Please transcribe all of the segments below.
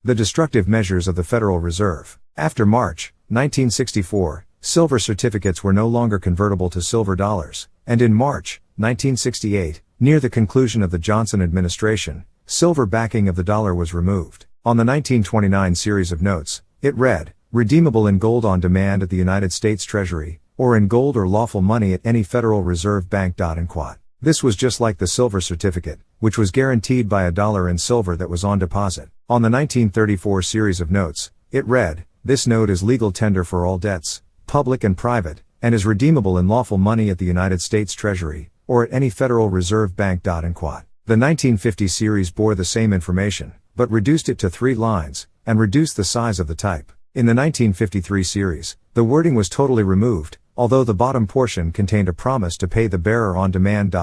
The destructive measures of the Federal Reserve. After March 1964, silver certificates were no longer convertible to silver dollars, and in March 1968, near the conclusion of the Johnson administration, silver backing of the dollar was removed. On the 1929 series of notes, it read, "Redeemable in gold on demand at the United States Treasury, or in gold or lawful money at any Federal Reserve Bank." This was just like the silver certificate, which was guaranteed by $1 in silver that was on deposit. On the 1934 series of notes, it read, "This note is legal tender for all debts, public and private, and is redeemable in lawful money at the United States Treasury, or at any Federal Reserve Bank." The 1950 series bore the same information, but reduced it to 3 lines, and reduced the size of the type. In the 1953 series, the wording was totally removed, although the bottom portion contained a promise to pay the bearer on demand.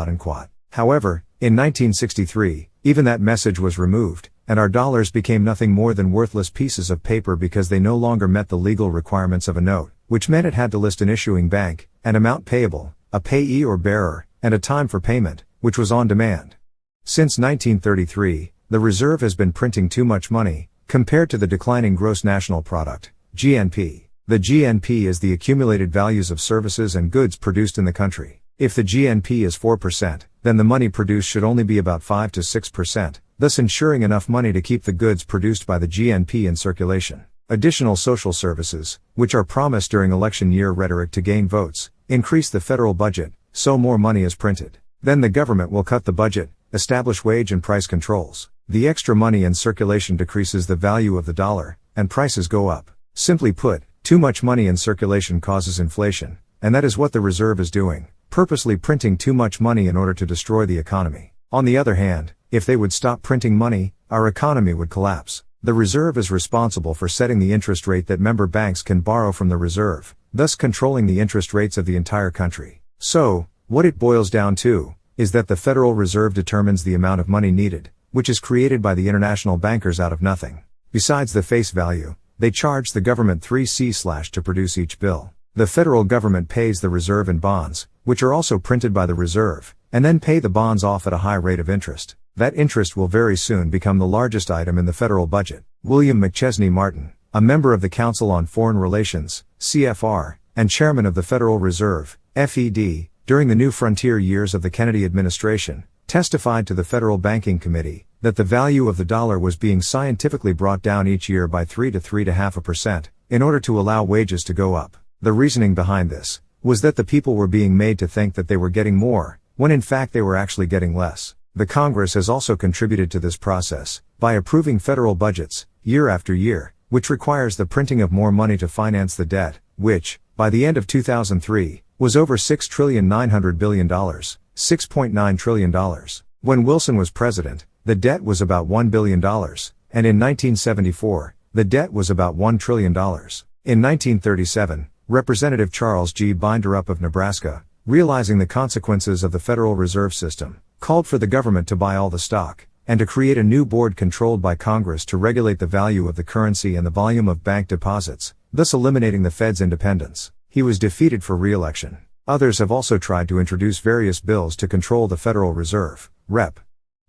However, in 1963, even that message was removed, and our dollars became nothing more than worthless pieces of paper because they no longer met the legal requirements of a note, which meant it had to list an issuing bank, an amount payable, a payee or bearer, and a time for payment, which was on demand. Since 1933, the Reserve has been printing too much money, compared to the declining gross national product, GNP. The GNP is the accumulated values of services and goods produced in the country. If the GNP is 4%, then the money produced should only be about 5 to 6%, thus ensuring enough money to keep the goods produced by the GNP in circulation. Additional social services, which are promised during election year rhetoric to gain votes, increase the federal budget, so more money is printed. Then the government will cut the budget, establish wage and price controls. The extra money in circulation decreases the value of the dollar, and prices go up. Simply put, too much money in circulation causes inflation, and that is what the Reserve is doing, purposely printing too much money in order to destroy the economy. On the other hand, if they would stop printing money, our economy would collapse. The Reserve is responsible for setting the interest rate that member banks can borrow from the Reserve, thus controlling the interest rates of the entire country. So, what it boils down to, is that the Federal Reserve determines the amount of money needed, which is created by the international bankers out of nothing. Besides the face value, they charge the government 3C/ to produce each bill. The federal government pays the Reserve in bonds, which are also printed by the Reserve, and then pay the bonds off at a high rate of interest. That interest will very soon become the largest item in the federal budget. William McChesney Martin, a member of the Council on Foreign Relations, CFR, and chairman of the Federal Reserve, FED, during the New Frontier years of the Kennedy administration, testified to the Federal Banking Committee that the value of the dollar was being scientifically brought down each year by 3 to 3.5% in order to allow wages to go up. The reasoning behind this was that the people were being made to think that they were getting more, when in fact they were actually getting less. The Congress has also contributed to this process by approving federal budgets, year after year, which requires the printing of more money to finance the debt, which, by the end of 2003, was over $6.9 trillion, $6.9 trillion. When Wilson was president, the debt was about $1 billion, and in 1974, the debt was about $1 trillion. In 1937, Representative Charles G. Binderup of Nebraska, realizing the consequences of the Federal Reserve System, called for the government to buy all the stock, and to create a new board controlled by Congress to regulate the value of the currency and the volume of bank deposits, thus eliminating the Fed's independence. He was defeated for re-election. Others have also tried to introduce various bills to control the Federal Reserve. Rep.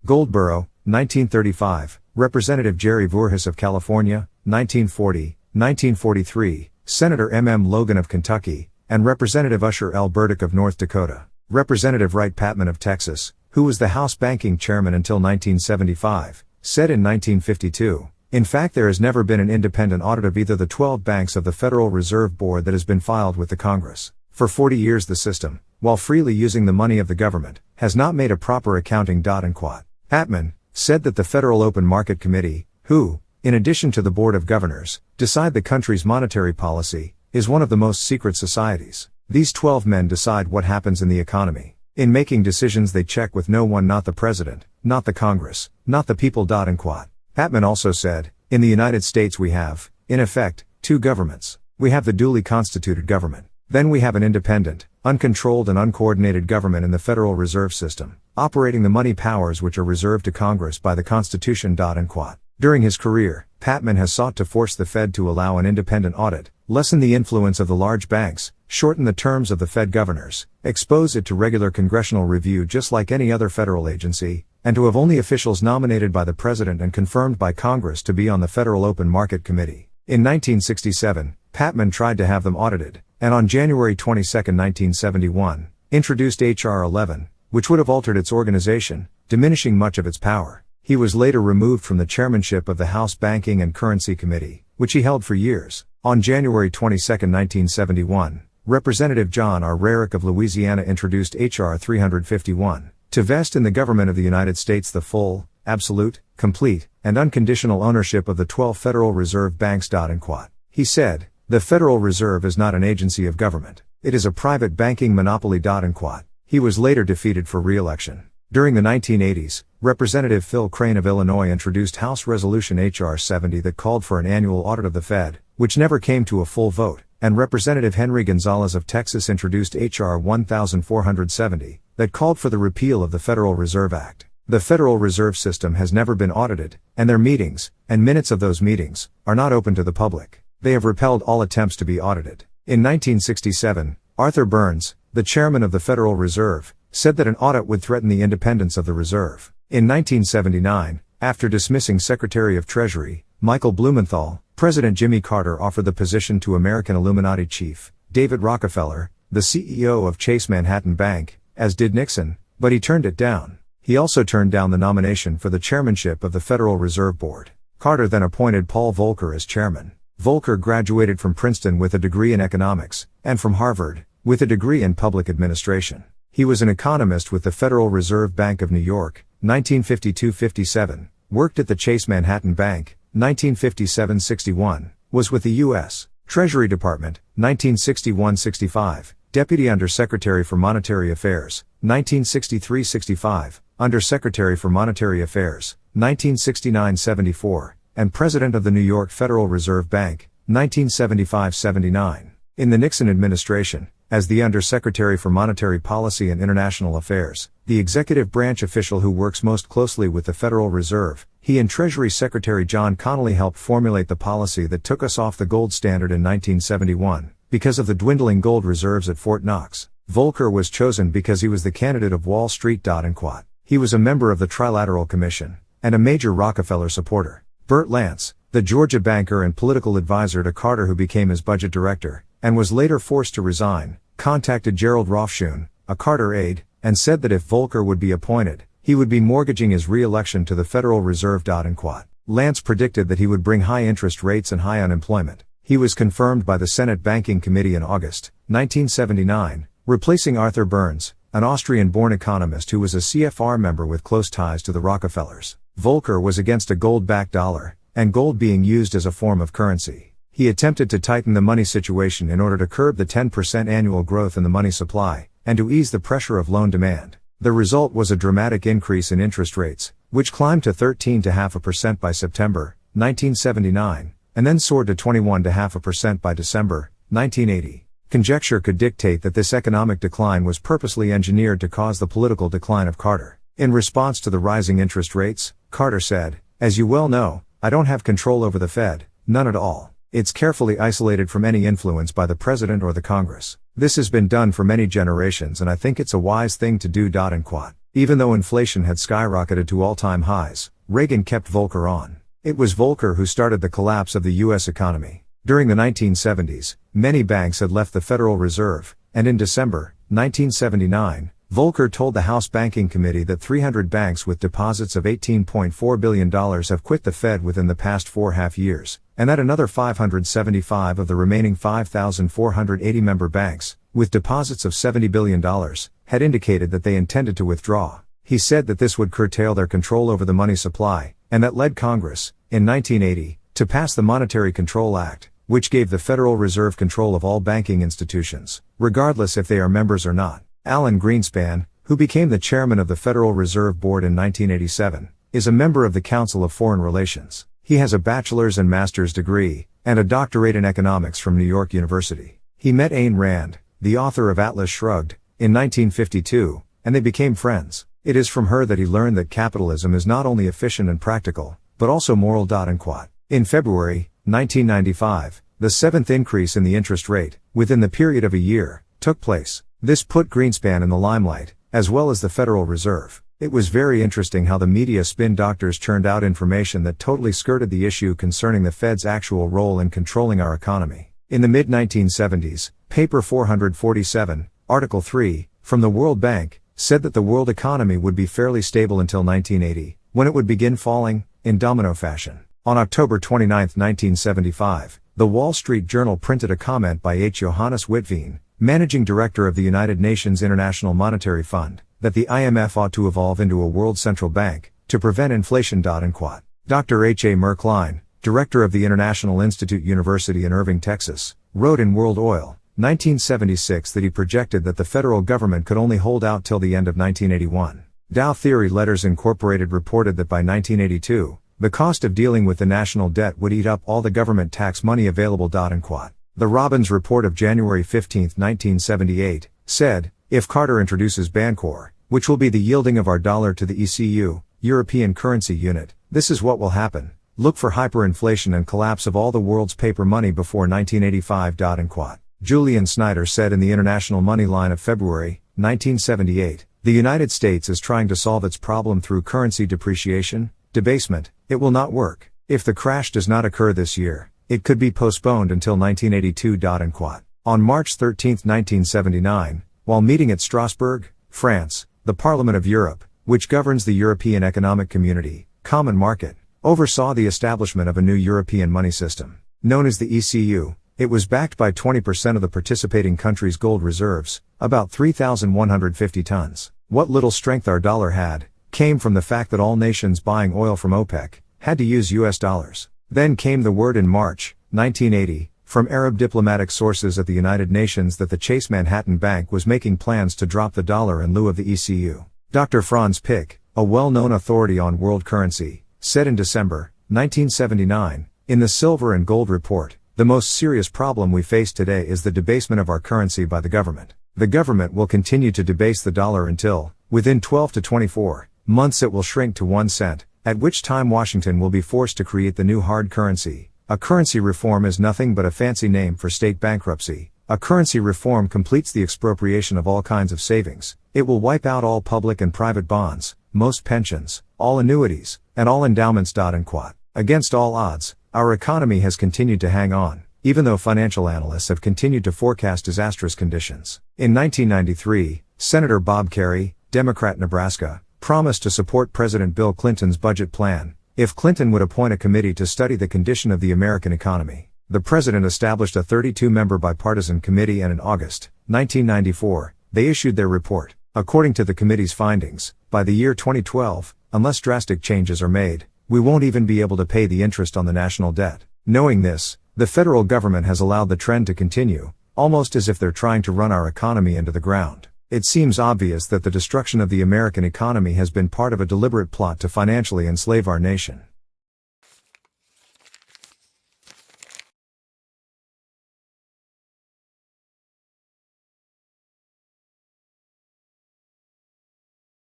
Goldborough, 1935, Representative Jerry Voorhis of California, 1940, 1943, Senator M. Logan of Kentucky, and Representative Usher L. Burdick of North Dakota. Representative Wright Patman of Texas, who was the House Banking Chairman until 1975, said in 1952, "In fact, there has never been an independent audit of either the 12 banks of the Federal Reserve Board that has been filed with the Congress. For 40 years the system, while freely using the money of the government, has not made a proper accounting." Patman said that the Federal Open Market Committee, who, in addition to the Board of Governors, decide the country's monetary policy, is one of the most secret societies. These 12 men decide what happens in the economy. In making decisions they check with no one, not the President, not the Congress, not the people. Patman also said, "In the United States we have, in effect, 2 governments. We have the duly constituted government. Then we have an independent, uncontrolled and uncoordinated government in the Federal Reserve System, operating the money powers which are reserved to Congress by the Constitution." During his career, Patman has sought to force the Fed to allow an independent audit, lessen the influence of the large banks, shorten the terms of the Fed governors, expose it to regular congressional review just like any other federal agency, and to have only officials nominated by the President and confirmed by Congress to be on the Federal Open Market Committee. In 1967, Patman tried to have them audited, and on January 22, 1971, introduced H.R. 11, which would have altered its organization, diminishing much of its power. He was later removed from the chairmanship of the House Banking and Currency Committee, which he held for years. On January 22, 1971, Representative John R. Rarick of Louisiana introduced H.R. 351, to vest in the government of the United States the full, absolute, complete, and unconditional ownership of the 12 Federal Reserve Banks. He said, "The Federal Reserve is not an agency of government. It is a private banking monopoly." He was later defeated for re-election. During the 1980s, Representative Phil Crane of Illinois introduced House Resolution H.R. 70 that called for an annual audit of the Fed, which never came to a full vote, and Representative Henry Gonzalez of Texas introduced H.R. 1470, that called for the repeal of the Federal Reserve Act. The Federal Reserve System has never been audited, and their meetings, and minutes of those meetings, are not open to the public. They have repelled all attempts to be audited. In 1967, Arthur Burns, the chairman of the Federal Reserve, said that an audit would threaten the independence of the Reserve. In 1979, after dismissing Secretary of Treasury, Michael Blumenthal, President Jimmy Carter offered the position to American Illuminati chief, David Rockefeller, the CEO of Chase Manhattan Bank, as did Nixon, but he turned it down. He also turned down the nomination for the chairmanship of the Federal Reserve Board. Carter then appointed Paul Volcker as chairman. Volcker graduated from Princeton with a degree in economics, and from Harvard, with a degree in public administration. He was an economist with the Federal Reserve Bank of New York, 1952-57, worked at the Chase Manhattan Bank, 1957-61, was with the U.S. Treasury Department, 1961-65, Deputy Undersecretary for Monetary Affairs, 1963-65, Undersecretary for Monetary Affairs, 1969-74, and President of the New York Federal Reserve Bank, 1975-79. In the Nixon administration, as the Undersecretary for Monetary Policy and International Affairs, the executive branch official who works most closely with the Federal Reserve, he and Treasury Secretary John Connally helped formulate the policy that took us off the gold standard in 1971, because of the dwindling gold reserves at Fort Knox. Volcker was chosen because he was the candidate of Wall Street. He was a member of the Trilateral Commission, and a major Rockefeller supporter. Burt Lance, the Georgia banker and political advisor to Carter who became his budget director, and was later forced to resign, contacted Gerald Rothschild, a Carter aide, and said that if Volcker would be appointed, he would be mortgaging his re-election to the Federal Reserve. Lance predicted that he would bring high interest rates and high unemployment. He was confirmed by the Senate Banking Committee in August, 1979, replacing Arthur Burns, an Austrian-born economist who was a CFR member with close ties to the Rockefellers. Volcker was against a gold-backed dollar, and gold being used as a form of currency. He attempted to tighten the money situation in order to curb the 10% annual growth in the money supply, and to ease the pressure of loan demand. The result was a dramatic increase in interest rates, which climbed to 13.5% by September, 1979, and then soared to 21.5% by December, 1980. Conjecture could dictate that this economic decline was purposely engineered to cause the political decline of Carter. In response to the rising interest rates, Carter said, "As you well know, I don't have control over the Fed, none at all. It's carefully isolated from any influence by the President or the Congress. This has been done for many generations and I think it's a wise thing to do." Even though inflation had skyrocketed to all-time highs, Reagan kept Volcker on. It was Volcker who started the collapse of the U.S. economy. During the 1970s, many banks had left the Federal Reserve, and in December, 1979, Volcker told the House Banking Committee that 300 banks with deposits of $18.4 billion have quit the Fed within the past 4.5 years, and that another 575 of the remaining 5,480 member banks, with deposits of $70 billion, had indicated that they intended to withdraw. He said that this would curtail their control over the money supply, and that led Congress, in 1980, to pass the Monetary Control Act, which gave the Federal Reserve control of all banking institutions, regardless if they are members or not. Alan Greenspan, who became the chairman of the Federal Reserve Board in 1987, is a member of the Council of Foreign Relations. He has a bachelor's and master's degree, and a doctorate in economics from New York University. He met Ayn Rand, the author of Atlas Shrugged, in 1952, and they became friends. It is from her that he learned that capitalism is not only efficient and practical, but also moral. In February, 1995, the seventh increase in the interest rate, within the period of a year, took place. This put Greenspan in the limelight, as well as the Federal Reserve. It was very interesting how the media spin doctors churned out information that totally skirted the issue concerning the Fed's actual role in controlling our economy. In the mid-1970s, paper 447, Article 3, from the World Bank, said that the world economy would be fairly stable until 1980, when it would begin falling, in domino fashion. On October 29, 1975, the Wall Street Journal printed a comment by H. Johannes Witteveen, managing director of the United Nations International Monetary Fund, that the IMF ought to evolve into a world central bank, to prevent inflation. Dr. H. A. Merklein, director of the International Institute University in Irving, Texas, wrote in World Oil, 1976 that he projected that the federal government could only hold out till the end of 1981. Dow Theory Letters Incorporated reported that by 1982, the cost of dealing with the national debt would eat up all the government tax money available. The Robbins Report of January 15, 1978, said, if Carter introduces Bancor, which will be the yielding of our dollar to the ECU, European Currency Unit, this is what will happen. Look for hyperinflation and collapse of all the world's paper money before 1985. Julian Snyder said in the International Money Line of February, 1978, the United States is trying to solve its problem through currency depreciation, debasement. It will not work. If the crash does not occur this year, it could be postponed until 1982. On March 13, 1979, while meeting at Strasbourg, France, the Parliament of Europe, which governs the European Economic Community, Common Market, oversaw the establishment of a new European money system. Known as the ECU, it was backed by 20% of the participating countries' gold reserves, about 3,150 tons. What little strength our dollar had, came from the fact that all nations buying oil from OPEC had to use US dollars. Then came the word in March, 1980, from Arab diplomatic sources at the United Nations that the Chase Manhattan Bank was making plans to drop the dollar in lieu of the ECU. Dr. Franz Pick, a well-known authority on world currency, said in December, 1979, in the Silver and Gold Report, the most serious problem we face today is the debasement of our currency by the government. The government will continue to debase the dollar until, within 12 to 24 months it will shrink to 1 cent, at which time Washington will be forced to create the new hard currency. A currency reform is nothing but a fancy name for state bankruptcy. A currency reform completes the expropriation of all kinds of savings. It will wipe out all public and private bonds, most pensions, all annuities, and all endowments. Against all odds, our economy has continued to hang on, even though financial analysts have continued to forecast disastrous conditions. In 1993, Senator Bob Kerrey, Democrat, Nebraska, promised to support President Bill Clinton's budget plan, if Clinton would appoint a committee to study the condition of the American economy. The president established a 32-member bipartisan committee, and in August, 1994, they issued their report. According to the committee's findings, by the year 2012, unless drastic changes are made, we won't even be able to pay the interest on the national debt. Knowing this, the federal government has allowed the trend to continue, almost as if they're trying to run our economy into the ground. It seems obvious that the destruction of the American economy has been part of a deliberate plot to financially enslave our nation.